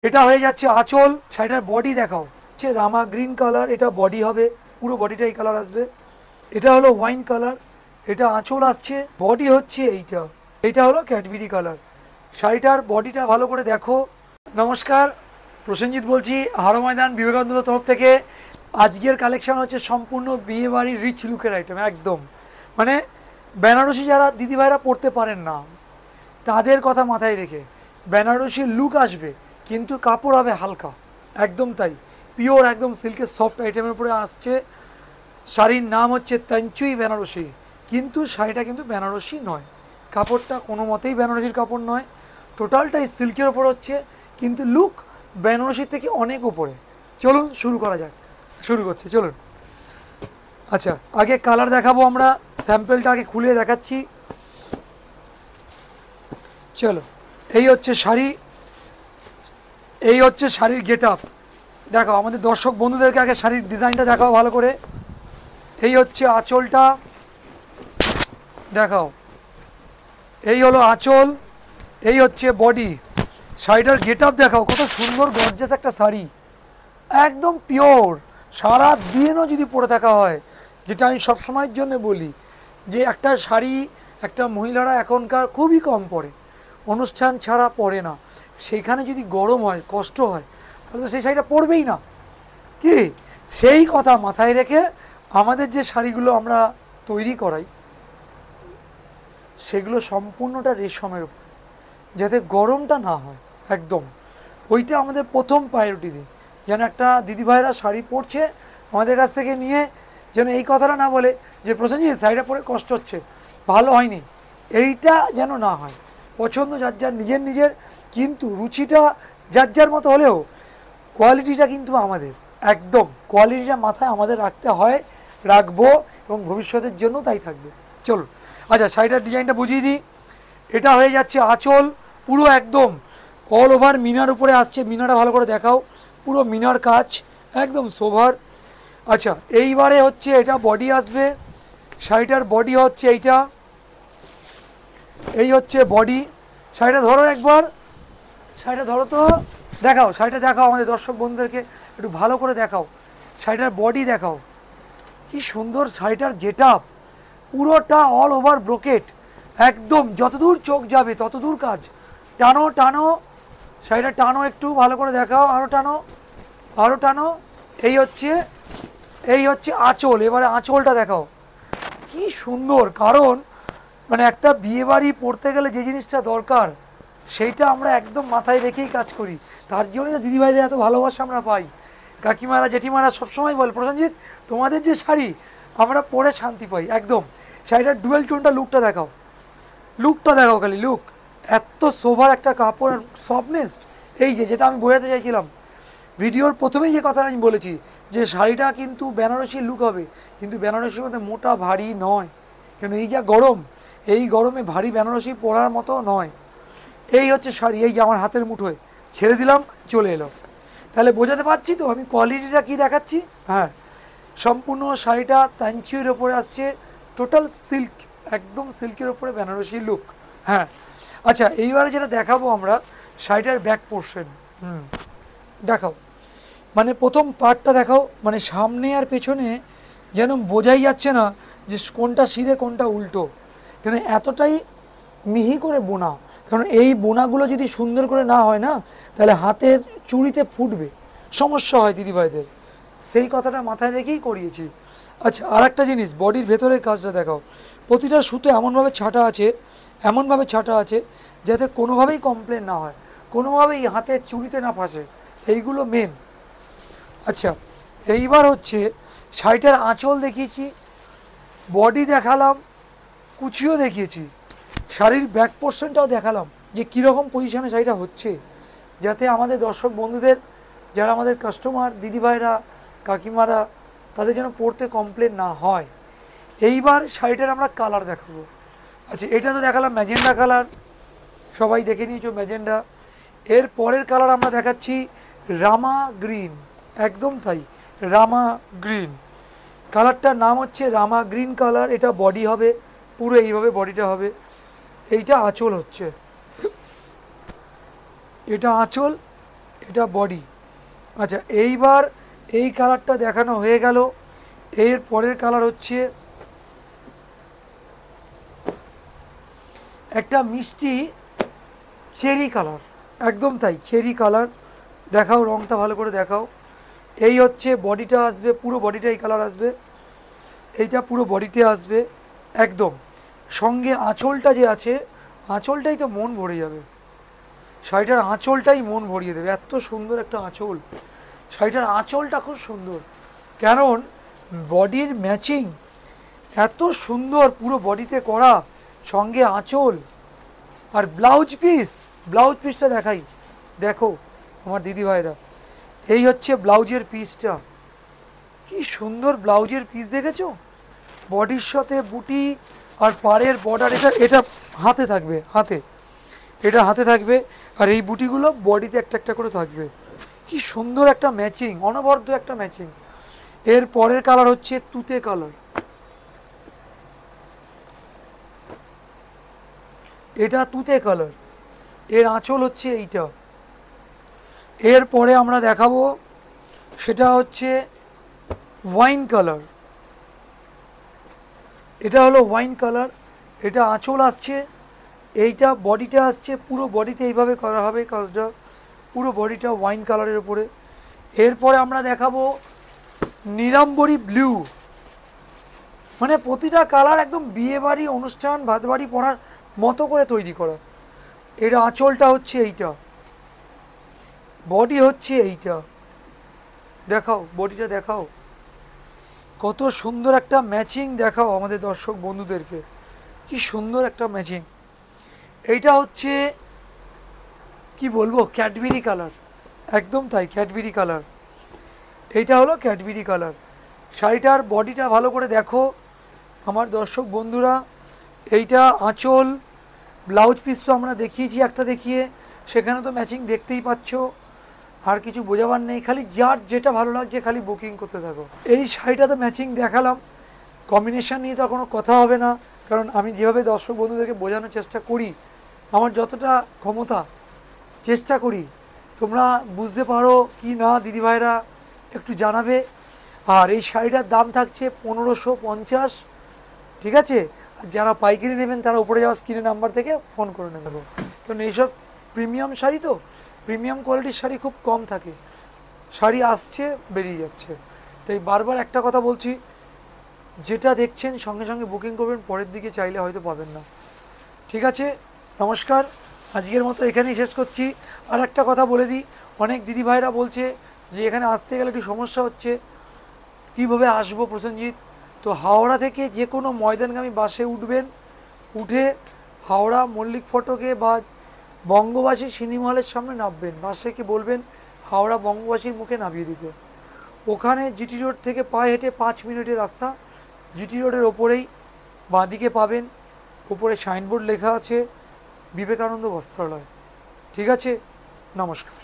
এটা হয়ে যাচ্ছে আঁচল। শাড়িটার বডি দেখাও, হচ্ছে রামা গ্রিন কালার, এটা বডি হবে, পুরো বডিটা এই কালার আসবে। এটা হলো ওয়াইন কালার, এটা আঁচল আসছে, বডি হচ্ছে এইটা, এটা হলো ক্যাডবেরি কালার। শাড়িটার বডিটা ভালো করে দেখো। নমস্কার, প্রসেনজিৎ বলছি হাড় ময়দান বিবেকানন্দের তরফ থেকে। আজকের কালেকশন হচ্ছে সম্পূর্ণ বিয়ে বাড়ির রিচ লুকের আইটেম, একদম মানে বেনারসি যারা দিদিভাইরা পরতে পারেন না তাদের কথা মাথায় রেখে বেনারসি লুক আসবে, কিন্তু কাপড় হবে হালকা, একদম তাই পিওর একদম সিল্কের সফট আইটেমের উপরে আসছে। শাড়ির নাম হচ্ছে তাঞ্চুই বেনারসি, কিন্তু শাড়িটা কিন্তু বেনারসি নয়, কাপড়টা কোনো মতেই বেনারসির কাপড় নয়, টোটালটাই সিল্কের ওপর হচ্ছে, কিন্তু লুক বেনারসির থেকে অনেক উপরে। চলুন শুরু করা যাক, শুরু করছি চলুন। আচ্ছা, আগে কালার দেখাবো, আমরা স্যাম্পেলটা আগে খুলে দেখাচ্ছি। চলো, এই হচ্ছে শাড়ি, এই হচ্ছে শাড়ির গেট আপ। দেখাও আমাদের দর্শক বন্ধুদেরকে আগে শাড়ির ডিজাইনটা দেখাও ভালো করে। এই হচ্ছে আঁচলটা, দেখাও, এই হলো আঁচল, এই হচ্ছে বডি। শাড়িটার গেট আপ দেখাও, কত সুন্দর গর্জাস একটা শাড়ি, একদম পিওর। সারা দিনও যদি পরে থাকা হয়, যেটা আমি সবসময়ের জন্য বলি যে একটা শাড়ি একটা মহিলারা এখনকার খুবই কম পরে, অনুষ্ঠান ছাড়া পরে না, সেইখানে যদি গরম হয় কষ্ট হয় তাহলে তো সেই শাড়িটা পরবেই না, কি সেই কথা মাথায় রেখে আমাদের যে শাড়িগুলো আমরা তৈরি করাই সেগুলো সম্পূর্ণটা রেশমের উপর, যাতে গরমটা না হয়, একদম ওইটা আমাদের প্রথম প্রায়োরিটি দিই। যেন একটা দিদিভাইরা শাড়ি পরছে আমাদের কাছ থেকে নিয়ে যেন এই কথাটা না বলে যে প্রসেনজিৎ শাড়িটা পরে কষ্ট হচ্ছে, ভালো হয়নি, এইটা যেন না হয়। পছন্দ যার যার নিজের নিজের, কিন্তু রুচিটা যার যার মতো হলেও কোয়ালিটিটা কিন্তু আমাদের, একদম কোয়ালিটিটা মাথায় আমাদের রাখতে হয়, রাখবো, এবং ভবিষ্যতের জন্য তাই থাকবে। চলুন, আচ্ছা শাড়িটার ডিজাইনটা বুঝিয়ে দিই। এটা হয়ে যাচ্ছে আঁচল, পুরো একদম অল ওভার মিনার উপরে আসছে, মিনারটা ভালো করে দেখাও, পুরো মিনার কাজ, একদম সোভার। আচ্ছা, এইবারে হচ্ছে এটা বডি আসবে, শাড়িটার বডি হচ্ছে এইটা, এই হচ্ছে বডি। শাড়িটা ধরো একবার, শাড়িটা ধরো তো, দেখাও শাড়িটা দেখাও আমাদের দর্শক বন্ধুদেরকে একটু ভালো করে দেখাও, শাড়িটার বডি দেখাও, কি সুন্দর শাড়িটার গেট আপ, পুরোটা অল ওভার ব্রোকেট, একদম যতদূর চোখ যাবে ততদূর কাজ। টানো টানো, শাড়িটা টানো, একটু ভালো করে দেখাও, আরও টানো, আরও টানো। এই হচ্ছে, এই হচ্ছে আঁচল, এবারে আঁচলটা দেখাও, কি সুন্দর। কারণ মানে একটা বিয়ে বাড়ি পড়তে গেলে যে জিনিসটা দরকার সেইটা আমরা একদম মাথায় রেখেই কাজ করি, তার জন্যই তো দিদিভাইদের এত ভালোবাসা আমরা পাই। কাকিমারা জেঠিমারা সবসময় বলে প্রসেনজিৎ তোমাদের যে শাড়ি আমরা পরে শান্তি পাই, একদম। শাড়িটার ডুয়েল টোনটা লুকটা দেখাও, লুকটা দেখাও, খালি লুক, এত সোভার একটা কাপড়, সফটনেস, এই যে যেটা আমি বোঝাতে চাইছিলাম ভিডিওর প্রথমেই যে কথাটা আমি বলেছি যে শাড়িটা কিন্তু বেনারসি লুক হবে, কিন্তু বেনারসির মধ্যে মোটা ভারী নয়, কেন এই যা গরম, এই গরমে ভারী বেনারসি পরার মতো নয়। এই হচ্ছে শাড়ি, এই যে আমার হাতের মুঠোয় ছেড়ে দিলাম চলে এলো, তাহলে বোঝাতে পারছি তো আমি কোয়ালিটিটা কি দেখাচ্ছি। হ্যাঁ, সম্পূর্ণ শাড়িটা তাঞ্চুইয়ের ওপরে আসছে, টোটাল সিল্ক, একদম সিল্কের ওপরে বেনারসি লুক। হ্যাঁ, আচ্ছা এইবারে যেটা দেখাবো আমরা শাড়িটার ব্যাক পোর্শন, দেখাও, মানে প্রথম পার্টটা দেখাও, মানে সামনে আর পেছনে যেন বোঝাই যাচ্ছে না যে কোনটা সিধে কোনটা উল্টো, কেন এতটাই মিহি করে বোনা। কারণ এই বোনাগুলো যদি সুন্দর করে না হয় না তাহলে হাতের চুড়িতে ফুটবে, সমস্যা হয় দিদিভাইদের, সেই কথাটা মাথায় রেখেই করিয়েছি। আচ্ছা, আর একটা জিনিস, বডির ভেতরের কাজটা দেখাও, প্রতিটা সুতো এমনভাবে ছাটা আছে, এমনভাবে ছাটা আছে যাতে কোনোভাবেই কমপ্লেন না হয়, কোনোভাবেই হাতের চুড়িতে না ফাঁসে, এইগুলো মেন। আচ্ছা, এইবার হচ্ছে শাড়িটার আঁচল দেখিয়েছি, বডি দেখালাম, কুচিও দেখিয়েছি, শাড়ির ব্যাক পোর্শনটাও দেখালাম যে কীরকম পজিশনে শাড়িটা হচ্ছে, যাতে আমাদের দর্শক বন্ধুদের, যারা আমাদের কাস্টমার দিদিভাইরা কাকিমারা, তাদের যেন পরতে কমপ্লেন না হয়। এইবার শাড়িটার আমরা কালার দেখাবো। আচ্ছা, এটা তো দেখালাম ম্যাজেন্ডা কালার, সবাই দেখে নিয়েছো ম্যাজেন্ডা। এর পরের কালার আমরা দেখাচ্ছি রামা গ্রিন, একদম তাই, রামা গ্রিন, কালারটার নাম হচ্ছে রামা গ্রিন কালার। এটা বডি হবে, পুরো এইভাবে বডিটা হবে, এইটা আঁচল হচ্ছে, এটা আঁচল, এটা বডি। আচ্ছা, এইবার এই কালারটা দেখানো হয়ে গেল। এর পরের কালার হচ্ছে একটা মিষ্টি চেরি কালার, একদম তাই চেরি কালার। দেখাও রংটা ভালো করে দেখাও। এই হচ্ছে বডিটা আসবে, পুরো বডিটা এই কালার আসবে, এইটা পুরো বডিতে আসবে একদম। সঙ্গে আঁচলটা যে আছে, আঁচলটাই তো মন ভরে যাবে, শাড়িটার আঁচলটাই মন ভরিয়ে দেবে, এত সুন্দর একটা আঁচল। শাড়িটার আঁচলটা খুব সুন্দর, কারণ বডির ম্যাচিং এত সুন্দর পুরো বডিতে করা, সঙ্গে আঁচল আর ব্লাউজ পিস। ব্লাউজ পিসটা দেখাই, দেখো আমার দিদি ভাইরা, এই হচ্ছে ব্লাউজের পিসটা। কি সুন্দর ব্লাউজের পিস দেখেছো, বডির সাথে বুটি আর পাড়ের বর্ডার। এটা এটা হাতে থাকবে, হাতে, এটা হাতে থাকবে, আর এই বুটিগুলো বডিতে একটা একটা করে থাকবে। কি সুন্দর একটা ম্যাচিং, অনবদ্য একটা ম্যাচিং। এর পরের কালার হচ্ছে তুতে কালার, এটা তুতে কালার, এর আঁচল হচ্ছে এইটা। এর পরে আমরা দেখাবো সেটা হচ্ছে ওয়াইন কালার, এটা হলো ওয়াইন কালার, এটা আঁচল আসছে, এইটা বডিটা আসছে, পুরো বডিতে এইভাবে করা হবে কাজটা, পুরো বডিটা ওয়াইন কালারের উপরে। এরপরে আমরা দেখাবো নীলাম্বরী ব্লু, মানে প্রতিটা কালার একদম বিয়েবাড়ি অনুষ্ঠান ভাতবাড়ি পড়ার মতো করে তৈরি করা। এর আঁচলটা হচ্ছে এইটা, বডি হচ্ছে এইটা, দেখাও বডিটা দেখাও, কত সুন্দর একটা ম্যাচিং দেখাও আমাদের দর্শক বন্ধুদেরকে, কি সুন্দর একটা ম্যাচিং। এইটা হচ্ছে কি বলবো, ক্যাডবেরি কালার, একদম তাই ক্যাডবেরি কালার, এইটা হলো ক্যাডবেরি কালার। শাড়িটার বডিটা ভালো করে দেখো আমার দর্শক বন্ধুরা, এইটা আঁচল, ব্লাউজ পিস তো আমরা দেখিয়েছি একটা দেখিয়ে, সেখানে তো ম্যাচিং দেখতেই পাচ্ছ, আর কিছু বোঝাবার নেই, খালি যার যেটা ভালো লাগছে খালি বুকিং করতে থাকো। এই শাড়িটা তো ম্যাচিং দেখালাম, কম্বিনেশন নিয়ে তো কোনো কথা হবে না, কারণ আমি যেভাবে দর্শক বন্ধুদেরকে বোঝানোর চেষ্টা করি, আমার যতটা ক্ষমতা চেষ্টা করি, তোমরা বুঝতে পারো কি না দিদিভাইরা একটু জানাবে। আর এই শাড়িটার দাম থাকছে 1550, ঠিক আছে। আর যারা পাইকারি নেবেন তারা উপরে যাওয়া স্ক্রিনের নাম্বার থেকে ফোন করে নেব, কারণ এইসব প্রিমিয়াম শাড়ি তো, প্রিমিয়াম কোয়ালিটির শাড়ি খুব কম থাকে, শাড়ি আসছে বেরিয়ে যাচ্ছে। তাই বারবার একটা কথা বলছি, যেটা দেখছেন সঙ্গে সঙ্গে বুকিং করবেন, পরের দিকে চাইলে হয়তো পাবেন না। ঠিক আছে, নমস্কার, আজকের মতো এখানেই শেষ করছি। আর একটা কথা বলে দিই, অনেক দিদিভাইরা বলছে যে এখানে আসতে গেলে একটু সমস্যা হচ্ছে, কীভাবে আসবো প্রসেনজিৎ। তো হাওড়া থেকে যে কোনো ময়দানগামী বাসে উঠবেন, উঠে হাওড়া মল্লিক ফটকে বা বঙ্গবাসী সিনেমা হলের সামনে নামবেন, বাসে বলবেন হাওড়া বঙ্গবাসীর মুখে নামিয়ে দিতে। ওখানে জিটি রোড থেকে পায়ে হেঁটে 5 মিনিটের রাস্তা, জিটি রোডের ওপরেই বাঁদিকে পাবেন, ওপরে সাইনবোর্ড লেখা আছে বিবেকানন্দ বস্ত্রালয়। ঠিক আছে, নমস্কার।